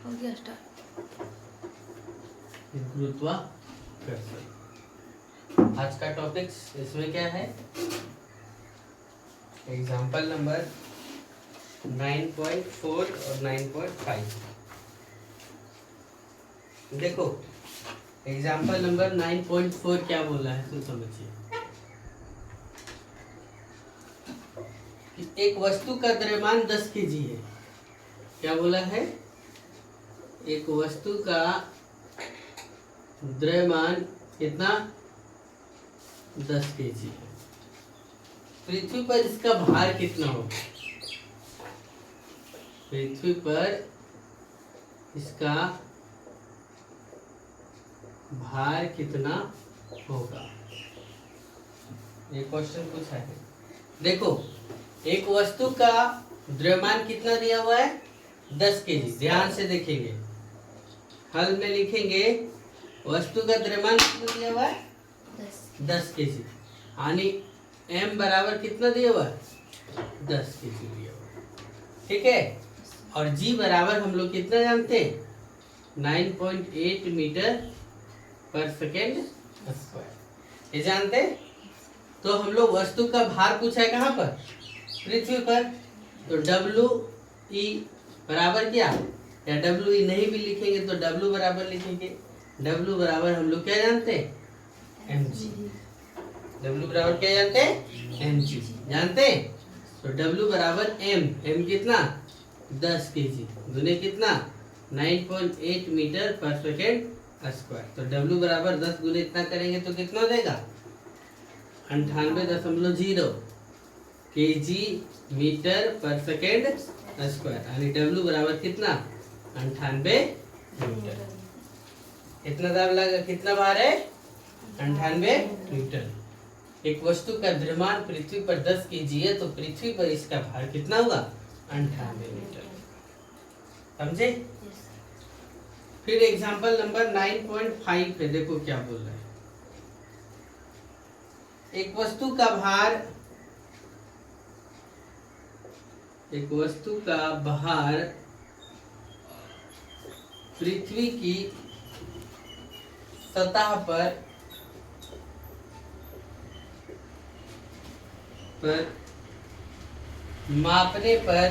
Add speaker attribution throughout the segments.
Speaker 1: हो गया स्टार्ट।
Speaker 2: गुरुत्वाकर्षण। आज का टॉपिक्स इसमें क्या है? एग्जाम्पल नंबर 9.4 और 9.5। देखो एग्जाम्पल नंबर 9.4 क्या बोला है तो समझिए कि एक वस्तु का द्रव्यमान 10 kg है। क्या बोला है? एक वस्तु का द्रव्यमान कितना? 10 kg है। पृथ्वी पर इसका भार कितना होगा? पृथ्वी पर इसका भार कितना होगा? ये क्वेश्चन पूछा है। देखो एक वस्तु का द्रव्यमान कितना दिया हुआ है? 10 kg। ध्यान से देखेंगे, हल में लिखेंगे वस्तु का द्रव्यमान कितना दिया हुआ है? 10 kg। यानी m बराबर कितना दिया हुआ है? 10 kg दिया हुआ है। ठीक है। और g बराबर हम लोग कितना जानते हैं? 9.8 मीटर पर सेकेंड स्क्वायर। ये जानते हैं। तो हम लोग वस्तु का भार पूछा है कहाँ पर? पृथ्वी पर। तो डब्ल्यू ई बराबर क्या, या डब्ल्यू ई नहीं भी लिखेंगे तो डब्ल्यू बराबर लिखेंगे। डब्ल्यू बराबर हम लोग क्या जानते हैं? M G. डब्ल्यू बराबर क्या जानते हैं? एम जी जानते हैं। तो डब्ल्यू बराबर एम कितना? 10 kg गुने कितना? 9.8 मीटर पर सेकेंड स्क्वायर। तो डब्ल्यू बराबर 10 गुने इतना करेंगे तो कितना देगा? 98.0 kg मीटर पर सेकेंड स्क्वायर। यानी डब्ल्यू बराबर कितना? 98 मीटर। इतना दाब लगा, कितना भार है? 98 मीटर। एक वस्तु का द्रव्यमान पृथ्वी पर 10 kg है तो पृथ्वी पर इसका भार कितना होगा? 98 मीटर। समझे? फिर एग्जांपल नंबर 9.5 पे देखो क्या बोल रहा है। एक वस्तु का भार पृथ्वी की सतह पर मापने पर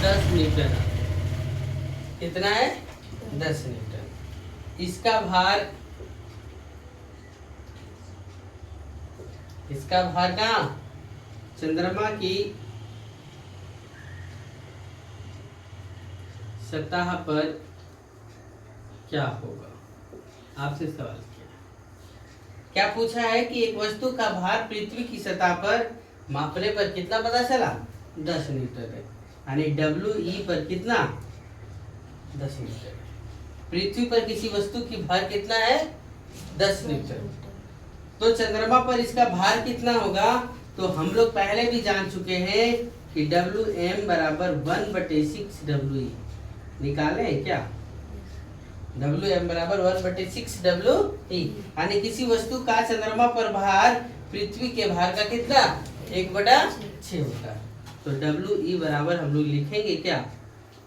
Speaker 2: 10 न्यूटन। कितना है? 10 न्यूटन। इसका भार कहाँ? चंद्रमा की सतह पर क्या होगा? आपसे सवाल किया। क्या पूछा है कि एक वस्तु का भार पृथ्वी की सतह पर मापने पर कितना पता चला? 10 न्यूटन है। यानी डब्ल्यू ई पर कितना? 10 न्यूटन। पृथ्वी पर किसी वस्तु की भार कितना है? 10 न्यूटन। तो चंद्रमा पर इसका भार कितना होगा? तो हम लोग पहले भी जान चुके हैं कि डब्ल्यू एम बराबर 1/6 डब्ल्यू ई। निकाले हैं क्या? डब्ल्यू एम बराबर 1/6 डब्ल्यू ई। यानी किसी वस्तु का चंद्रमा पर भार पृथ्वी के भार का कितना? 1/6 होता है। तो डब्ल्यू ई बराबर हम लोग लिखेंगे क्या?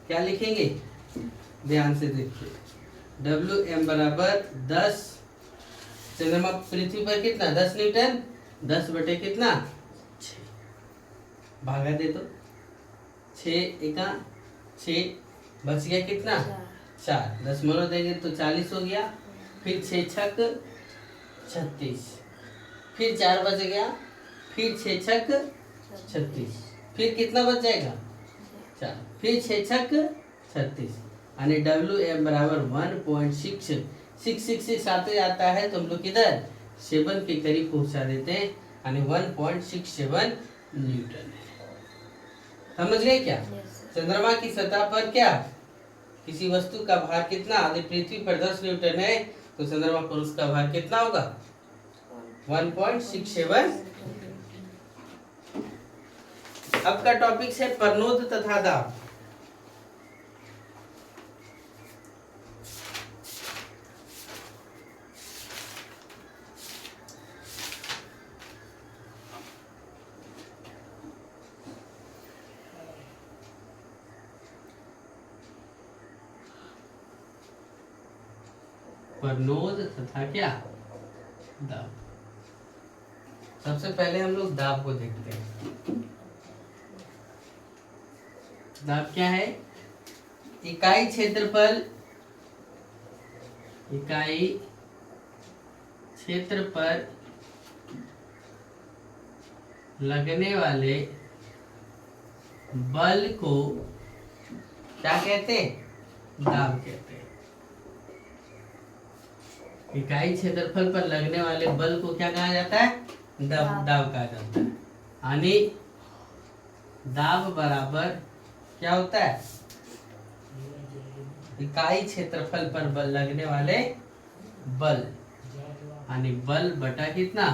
Speaker 2: क्या लिखेंगे? ध्यान से देखिए। डब्ल्यू एम बराबर 10, चंद्रमा पृथ्वी पर कितना? 10 न्यूटन। 10 बटे कितना? 6। भागा दे तो 6 एका 6 बच गया कितना? 4। 10 मनो देंगे तो 40 हो गया। फिर 6 छक 36, फिर 4 बच गया, फिर 6 छक 36, फिर कितना बच जाएगा? 4, फिर 6 छक 36। यानी डब्ल्यू एम बराबर 1.666 आते जाता है तो हम लोग किधर 7 के करीब पहुंचा देते हैं। यानी 1.67 न्यूटन है। समझ गए क्या? चंद्रमा की सतह पर क्या किसी वस्तु का भार कितना? यदि पृथ्वी पर 10 न्यूटन है तो चंद्रमा पर उसका भार कितना होगा? 1.67। अब का टॉपिक है परनोद तथा दाब। परनोद तथा क्या, दाब। सबसे पहले हम लोग दाब को देखते हैं। दाब क्या है? इकाई क्षेत्रफल, इकाई क्षेत्र पर लगने वाले बल को क्या कहते हैं? दाब कहते हैं। इकाई क्षेत्रफल पर लगने वाले बल को क्या कहा जाता है? दाब कहा जाता है। यानी दाब बराबर क्या होता है? इकाई क्षेत्रफल पर बल लगने वाले बल, यानी बल बटा कितना,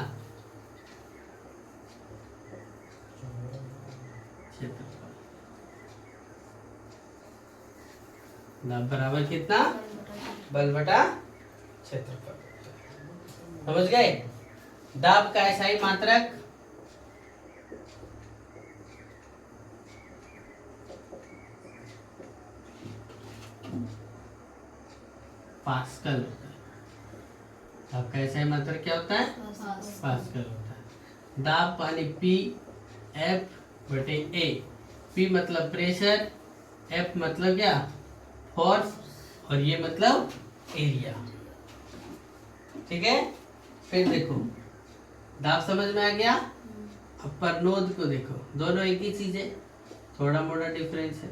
Speaker 2: क्षेत्रफल। दाब बराबर कितना, बल बटा क्षेत्रफल। समझ गए? दाब का एसआई मात्रक पास्कल होता है। दाब का एसआई मात्रक क्या होता है? पास्कल होता है। दाब पानी पी एफ बटे ए। पी मतलब प्रेशर, एफ मतलब क्या, फोर्स, और ये मतलब एरिया। ठीक है? फिर देखो, दाब समझ में आ गया। अब परनोद को देखो, दोनों एक ही चीज है, थोड़ा मोड़ा डिफरेंस है।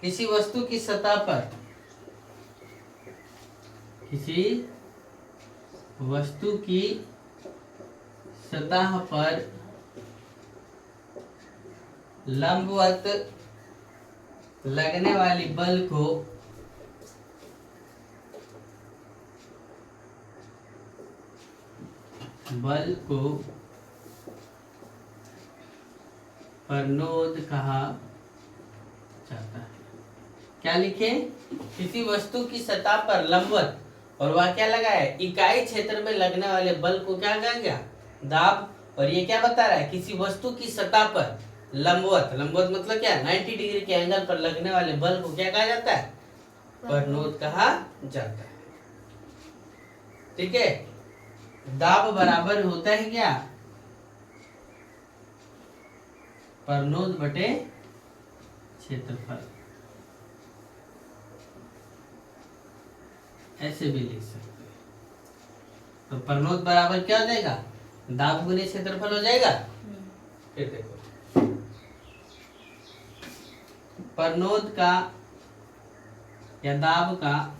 Speaker 2: किसी वस्तु की सतह पर, किसी वस्तु की सतह पर लंबवत लगने वाली बल को परनोद कहा जाता है। क्या लिखे? किसी वस्तु की सतह पर लंबवत, और वह क्या लगा है? इकाई क्षेत्र में लगने वाले बल को क्या कहा गया? दाब। और ये क्या बता रहा है? किसी वस्तु की सतह पर लंबवत, लंबवत मतलब क्या, 90 डिग्री के एंगल पर लगने वाले बल को क्या कहा जाता है? परनोद कहा जाता है। ठीक है? दाब बराबर होता है क्या, परनोद बटे क्षेत्रफल। ऐसे भी लिख सकते हैं। तो परनोद बराबर क्या हो जाएगा? दाब गुने क्षेत्रफल हो जाएगा। फिर देखो, परनोद का या दाब का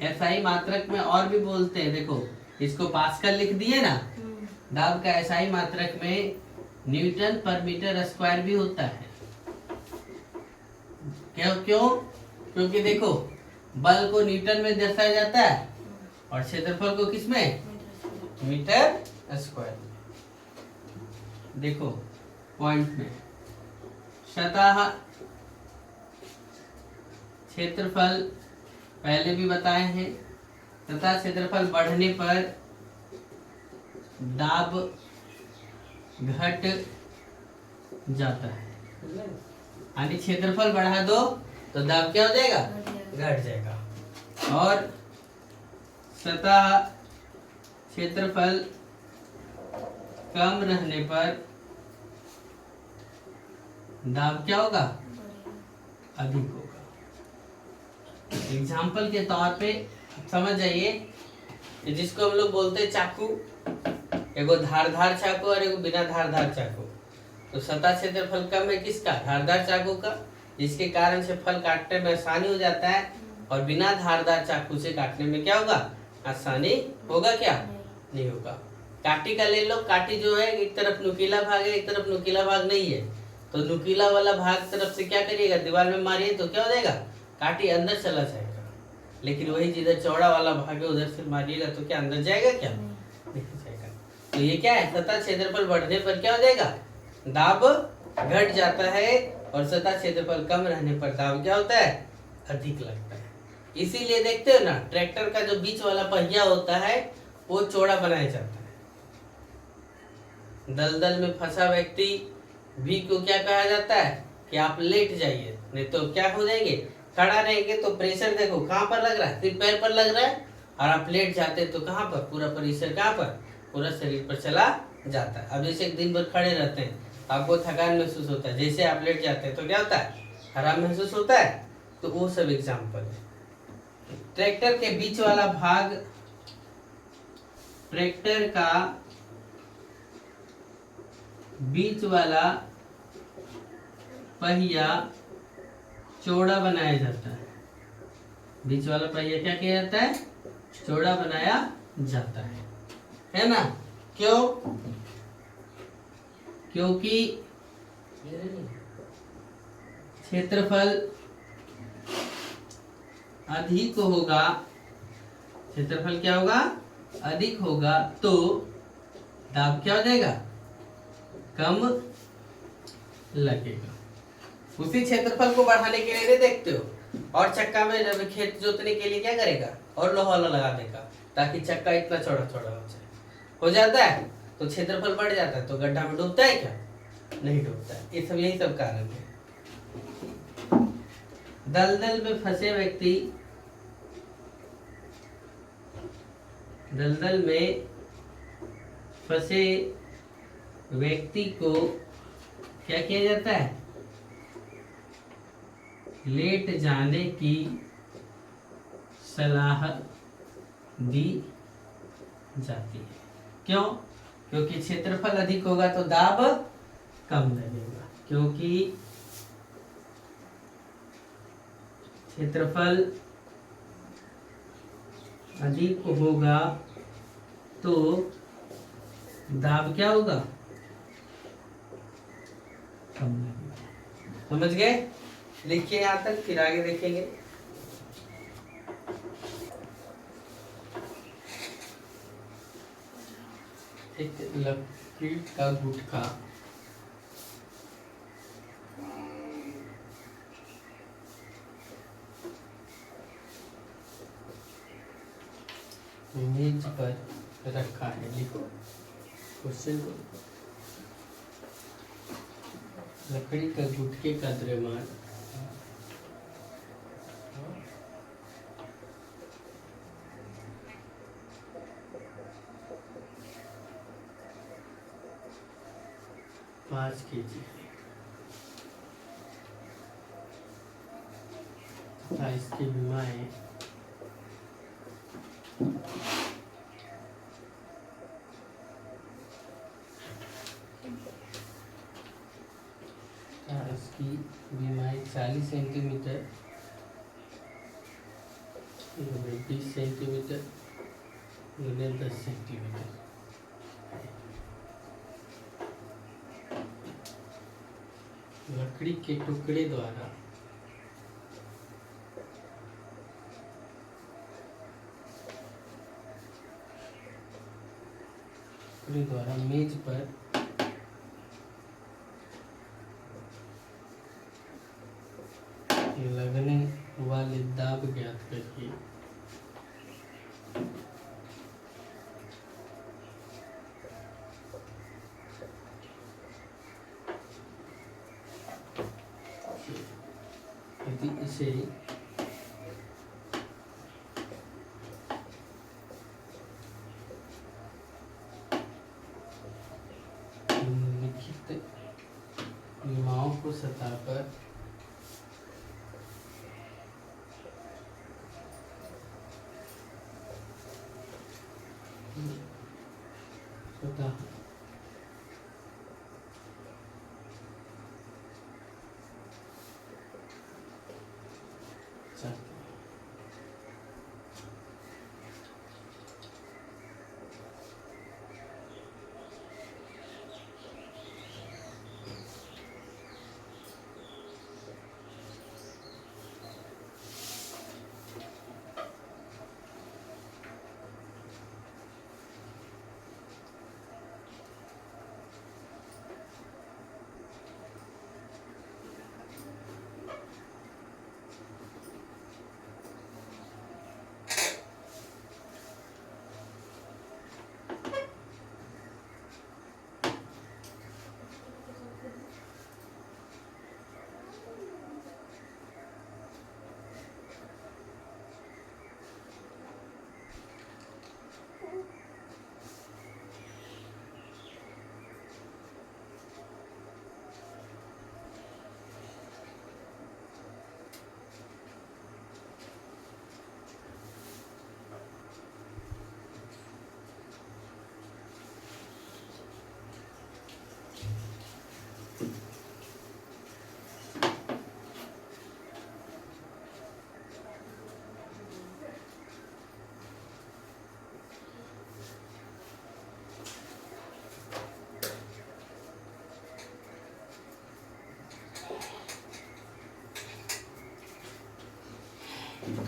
Speaker 2: एसआई मात्रक में और भी बोलते हैं। देखो, इसको पास्कल लिख दिए ना, दाब का एसआई मात्रक में न्यूटन पर मीटर स्क्वायर भी होता है। क्यों? क्योंकि देखो, बल को न्यूटन में दर्शाया जाता है और क्षेत्रफल को किसमें? Metre square. देखो पॉइंट में, सतह क्षेत्रफल पहले भी बताए हैं, तथा क्षेत्रफल बढ़ने पर दाब घट जाता है। यानी क्षेत्रफल बढ़ा दो तो दाब क्या हो जाएगा? घट जाएगा। और सतह क्षेत्रफल कम रहने पर दाब क्या होगा? अधिक होगा। एग्जाम्पल के तौर पे समझ जाइए, जिसको हम लोग बोलते हैं चाकू, एगो धारदार चाकू और एगो बिना धारदार चाकू। तो सतह क्षेत्रफल कम है किसका? धारदार चाकू का, जिसके कारण से फल काटने में आसानी हो जाता है। और बिना धारदार चाकू से काटने में क्या होगा? आसानी होगा क्या? नहीं होगा। काटी का ले लो, काटी जो है एक तरफ नुकीला भाग है, एक तरफ नुकीला भाग नहीं है। तो नुकीला वाला भाग तरफ से क्या करिएगा? दीवार में मारिए तो क्या हो जाएगा? काटी अंदर चला जाएगा। लेकिन वही जिधर चौड़ा वाला भाग है उधर से मारिएगा तो क्या अंदर जाएगा? क्या नहीं जाएगा। तो ये क्या है? सतह क्षेत्रफल बढ़ने पर क्या हो जाएगा? दाब घट जाता है। और सतह क्षेत्रफल कम रहने पर दाब क्या होता है? अधिक लगता है। इसीलिए देखते हो ना, ट्रैक्टर का जो बीच वाला पहिया होता है वो चौड़ा बनाया जाता है। दलदल में फंसा व्यक्ति भी को क्या कहा जाता है? कि आप लेट जाइए, नहीं तो क्या हो जाएंगे? खड़ा रहेंगे तो प्रेशर देखो कहाँ पर लग रहा है, सिर्फ पैर पर लग रहा है। और आप लेट जाते हैं तो कहाँ पर, पूरा प्रेशर कहाँ पर, पूरा शरीर पर चला जाता है। अब जैसे एक दिन भर खड़े रहते हैं, आपको थकान महसूस होता है, जैसे आप लेट जाते हैं तो क्या होता है, आराम महसूस होता है। तो वो सब एग्जाम्पल है। ट्रैक्टर के बीच वाला भाग, ट्रैक्टर का बीच वाला पहिया चौड़ा बनाया जाता है। बीच वाला पहिया क्या किया जाता है, चौड़ा बनाया जाता है ना। क्यों, क्योंकि क्षेत्रफल अधिक होगा, क्षेत्रफल क्या होगा, अधिक होगा, तो दाब क्या हो जाएगा, कम लगेगा। उसी क्षेत्रफल को बढ़ाने के लिए देखते हो, और चक्का में जब खेत जोतने के लिए क्या करेगा, और लोहा लगा देगा ताकि चक्का इतना चौड़ा चौड़ा हो जाए, हो जाता है तो क्षेत्रफल बढ़ जाता है, तो गड्ढा में डूबता है क्या, नहीं डूबता है। ये सब यही सब कारण है। दलदल में फंसे व्यक्ति, दलदल में फंसे व्यक्ति को क्या किया जाता है, लेट जाने की सलाह दी जाती है। क्यों, क्योंकि क्षेत्रफल अधिक होगा तो दाब कम लगेगा। क्योंकि क्षेत्रफल अधिक होगा तो दाब क्या होगा, कम लगेगा। समझ गए, लिखिए यहाँ तक, फिर आगे देखेंगे। एक लकड़ी का गुटखा, मेज पर रखा है। लिखो क्वेश्चन को, लकड़ी का गुटके का द्रव्यमान पाँच kg तथा इसकी विमाएं 40 सेंटीमीटर, 20 सेंटीमीटर, 10 सेंटीमीटर। लकड़ी के टुकड़े द्वारा मेज पर लगने वाले दाब ज्ञात करिए। यदि इसे लिखित विमाओं को सतह पर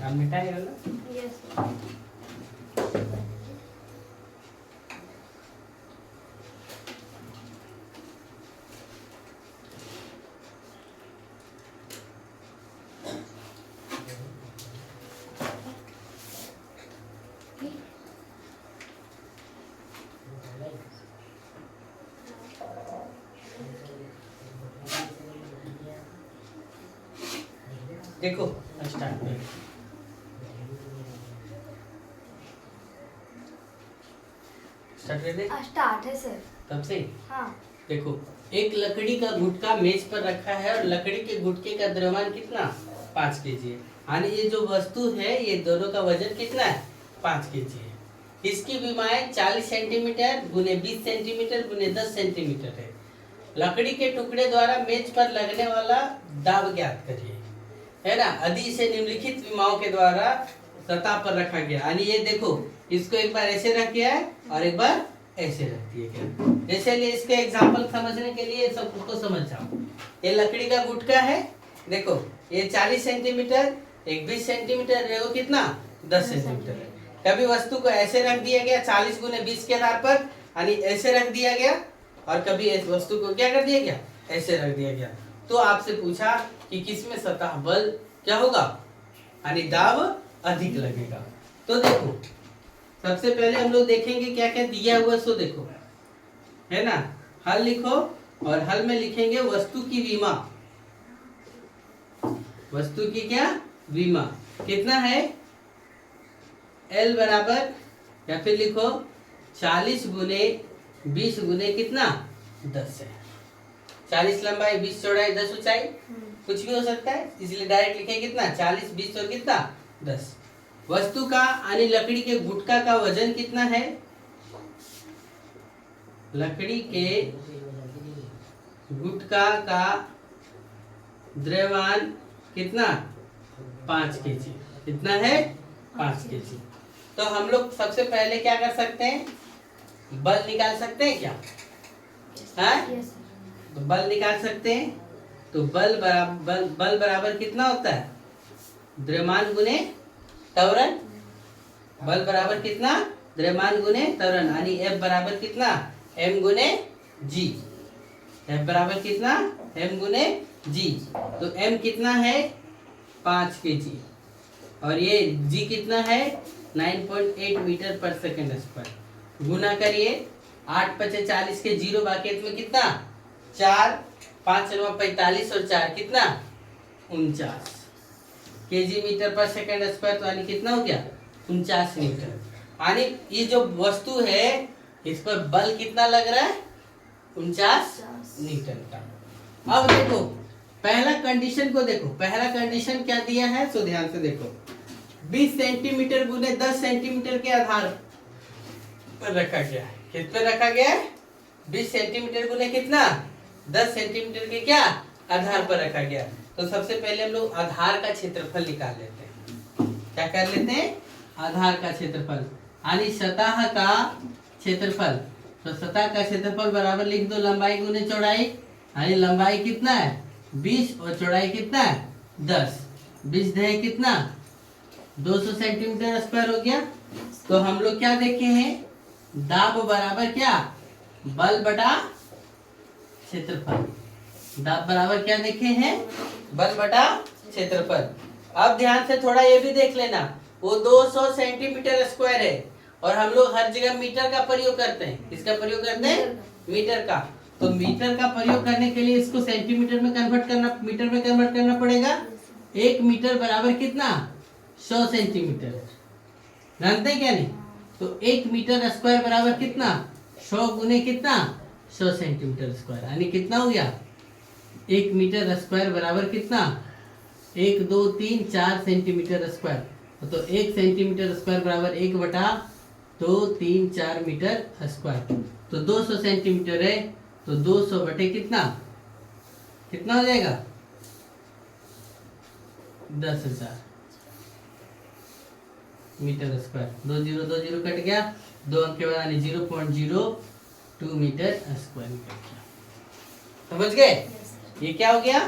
Speaker 2: आप मिटाएगा ना?
Speaker 1: यस।
Speaker 2: देखो स्टार्ट करें। स्टार्ट कर दे।
Speaker 1: स्टार्ट है सर।
Speaker 2: तब से
Speaker 1: हाँ।
Speaker 2: देखो, एक लकड़ी का गुटका मेज पर रखा है और लकड़ी के गुटके का द्रव्यमान कितना 5 केजी है। यानी ये जो वस्तु है ये दोनों का वजन कितना है 5 केजी है। इसकी विमाएं 40 सेंटीमीटर गुने 20 सेंटीमीटर गुने 10 सेंटीमीटर है। लकड़ी के टुकड़े द्वारा मेज पर लगने वाला दाब ज्ञात करिए, है ना। यदि इसे निम्नलिखित विमाओं के द्वारा सतह पर रखा गया, यानी ये देखो इसको एक बार ऐसे रख दिया है और एक बार ऐसे रख दिया गया। इसलिए इसके एग्जांपल समझने के लिए सब उसको समझ जाओ। ये लकड़ी का गुटका है, देखो ये 40 सेंटीमीटर, एक 20 सेंटीमीटर, देखो कितना 10 सेंटीमीटर है। कभी वस्तु को ऐसे रख दिया गया 40 गुने 20 के आधार पर, यानी ऐसे रख दिया गया, और कभी इस वस्तु को क्या कर दिया गया ऐसे रख दिया गया। तो आपसे पूछा कि किसमें सतह बल क्या होगा, यानी दाब अधिक लगेगा। तो देखो सबसे पहले हम लोग देखेंगे क्या क्या दिया हुआ, सो देखो है ना। हल लिखो और हल में लिखेंगे वस्तु की विमा। वस्तु की क्या विमा कितना है, L बराबर, या फिर लिखो 40 गुने 20 गुने कितना 10 है। 40 लंबाई 20 चौड़ाई 10 ऊंचाई, कुछ भी हो सकता है, इसलिए डायरेक्ट लिखे कितना 40 20 और कितना 10। वस्तु का यानी लकड़ी के गुटका का वजन कितना है, लकड़ी के गुटका का द्रव्यमान कितना 5 केजी, कितना है 5 केजी। तो हम लोग सबसे पहले क्या कर सकते हैं, बल निकाल सकते हैं क्या, हाँ तो बल निकाल सकते हैं। तो बल बराबर कितना होता है, द्रव्यमान गुने त्वरण। बल बराबर कितना, द्रव्यमान गुने त्वरण, यानी F बराबर कितना m गुने g। F बराबर कितना m गुने g। तो m कितना है 5 केजी और ये g कितना है 9.8 मीटर पर सेकेंड स्क्वायर। गुना करिए 8 पचे 40 के जीरो बाकी में कितना 4, 5 9 45 और 4 कितना 49 केजी मीटर पर सेकेंड स्क्वायर। तो यानी कितना हो गया 49 मीटर। यानी ये जो वस्तु है इस पर बल कितना लग रहा है 49 न्यूटन का। अब देखो पहला कंडीशन को देखो, पहला कंडीशन क्या दिया है, सो ध्यान से देखो 20 सेंटीमीटर गुने 10 सेंटीमीटर के आधार पर रखा गया है। किस पे रखा गया है 20 सेंटीमीटर गुने कितना 10 सेंटीमीटर के क्या आधार पर रखा गया। तो सबसे पहले हम लोग आधार का क्षेत्रफल निकाल लेते हैं। क्या कर लेते हैं, आधार का क्षेत्रफल यानी सतह का क्षेत्रफल। तो सतह का क्षेत्रफल बराबर लिख दो लंबाई गुने चौड़ाई, यानी लंबाई कितना है 20 और चौड़ाई कितना है 10। 20 दे कितना 200 सेंटीमीटर स्क्वायर हो गया। तो हम लोग क्या देखे हैं, दाब बराबर क्या बल बटा क्षेत्रफल। दाब बराबर क्या देखे हैं बल बटा क्षेत्रफल। अब ध्यान से थोड़ा ये भी देख लेना, वो 200 सेंटीमीटर स्क्वायर है और हम लोग हर जगह मीटर का प्रयोग करते हैं। किसका प्रयोग करते हैं मीटर का। तो मीटर का प्रयोग करने के लिए इसको सेंटीमीटर में कन्वर्ट करना, मीटर में कन्वर्ट करना पड़ेगा। 1 मीटर बराबर कितना 100 सेंटीमीटर, जानते हैं क्या नहीं। तो 1 मीटर स्क्वायर बराबर कितना 100 गुने कितना 100 सेंटीमीटर स्क्वायर, यानी कितना हो गया 1 मीटर स्क्वायर बराबर कितना 1 2 3 4 सेंटीमीटर स्क्वायर। तो 1 सेंटीमीटर स्क्वायर बराबर 1 बटा 2 3 4 मीटर स्क्वायर। तो 200 सेंटीमीटर है तो 200 बटे कितना कितना हो जाएगा 10,000 मीटर स्क्वायर। 2 0 कट गया, 2 अंक के बाद 0.02 मीटर स्क्वायर निकल गया। समझ गए ये क्या हो गया।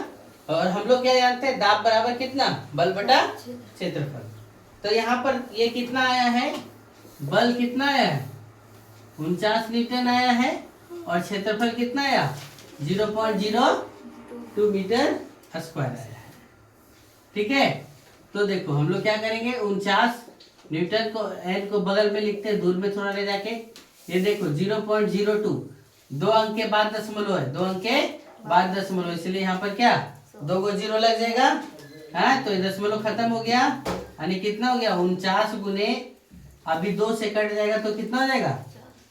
Speaker 2: और हम लोग क्या जानते हैं दाब बराबर कितना बल बटा क्षेत्रफल। तो यहाँ पर ये कितना आया है, बल कितना आया है, 49 न्यूटन आया है, और क्षेत्रफल कितना आया, 0.02 मीटर स्क्वायर आया है। ठीक है, तो देखो हम लोग क्या करेंगे, 49 न्यूटन को एन को बगल में लिखते हैं, दूर में थोड़ा ले जाके। ये देखो 0.02, 2 अंक के बाद दशमलव है, 2 अंक के बाद दशमलव, इसलिए यहाँ पर क्या 2 को 0 लग जाएगा। हाँ, तो ये दशमलव खत्म हो गया, यानी कितना हो गया, 49 गुने, अभी 2 से कट जाएगा तो कितना हो जाएगा,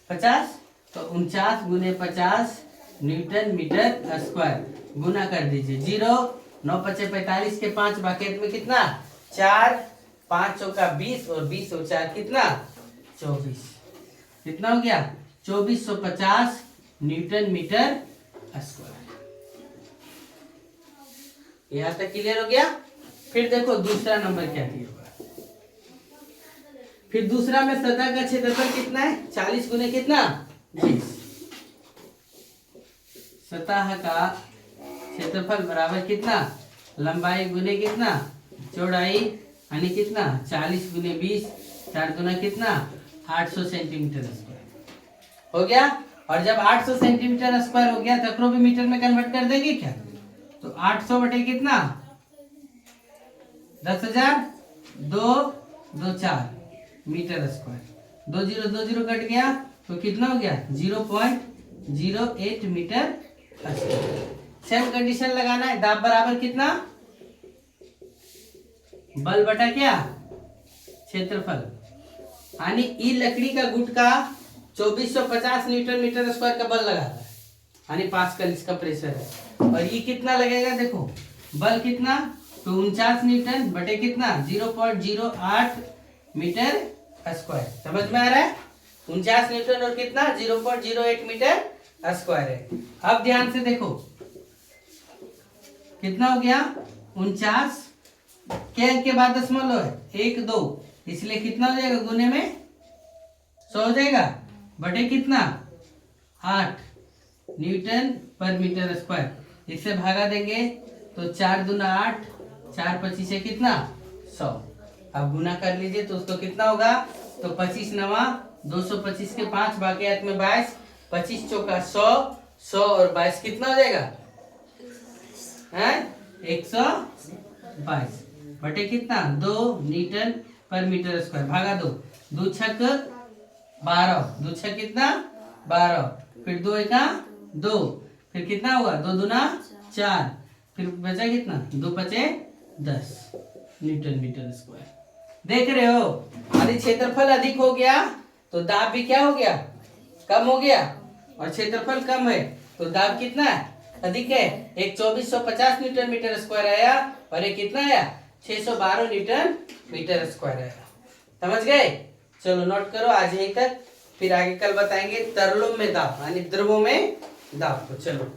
Speaker 2: 50। तो 49 गुने 50 न्यूटन मीटर स्क्वायर, गुना कर दीजिए। 0, 9 पचे 45 के 5 बाकी में कितना, 4, 5 चौका 20 और 20 और 4 कितना, 24। कितना हो गया, 2450 न्यूटन मीटर स्क्वायर। यहाँ तक क्लियर हो गया। फिर देखो दूसरा नंबर क्या दिया हुआ है। फिर दूसरा में सतह का क्षेत्रफल कितना है, 40 गुने कितना, 20। सतह का क्षेत्रफल बराबर कितना, लंबाई गुने कितना, चौड़ाई, यानी कितना 40 गुने 20, 4 गुना कितना, 800 सेंटीमीटर स्क्वायर हो गया। और जब 800 सेंटीमीटर स्क्वायर हो गया तो भी मीटर में कन्वर्ट कर देंगे क्या, तो 800 बटे कितना, 10,000, 2, 2, 4 मीटर स्क्वायर। 2 0 2 0 कट गया तो कितना हो गया, 0.08 मीटर स्क्वायर। सेम कंडीशन लगाना है, दाब बराबर कितना, बल बटा क्या, क्षेत्रफल, यानी ई लकड़ी का गुटका 2450 न्यूटन मीटर स्क्वायर का बल लगा रहा है, यानी पास्कल इसका प्रेशर है। और ये कितना लगेगा, देखो बल कितना, तो 49 न्यूटन बटे कितना, 0.08 मीटर स्क्वायर। समझ में आ रहा है, 49 न्यूटन और कितना, 0.08 मीटर स्क्वायर है। अब ध्यान से देखो कितना हो गया, 49 के अंक के बाद दशमलव है, 1 2, इसलिए कितना हो जाएगा, गुने में 100 हो जाएगा, बटे कितना, 8 न्यूटन पर मीटर स्क्वायर। इससे भागा देंगे तो 4 दूना 8, 4 25 है कितना, 100। अब गुना कर लीजिए तो उसको कितना होगा, तो 25 नवा 225 के 5 बाकी हाथ में 22, 25 चौका 100, 100 और 22 कितना हो जाएगा, है 122 बटे कितना, 2 न्यूटन पर मीटर स्क्वायर, भागा 2, 2 छक 12, 2 छक कितना 12, फिर 2 एका 2, फिर कितना हुआ, 2 दूना 4, फिर बचा कितना, 2 पचे 10 न्यूटन मीटर स्क्वायर। देख रहे हो, यदि क्षेत्रफल अधिक हो गया तो दाब भी क्या हो गया, कम हो गया, और क्षेत्रफल कम है तो दाब कितना है, अधिक है। एक 2450 न्यूटन मीटर स्क्वायर आया और एक कितना आया, 612 न्यूटन मीटर स्क्वायर आया। समझ गए, चलो नोट करो आज यहीं तक, फिर आगे कल बताएंगे तरलों में दाब यानी द्रवों में दाब को। चलो।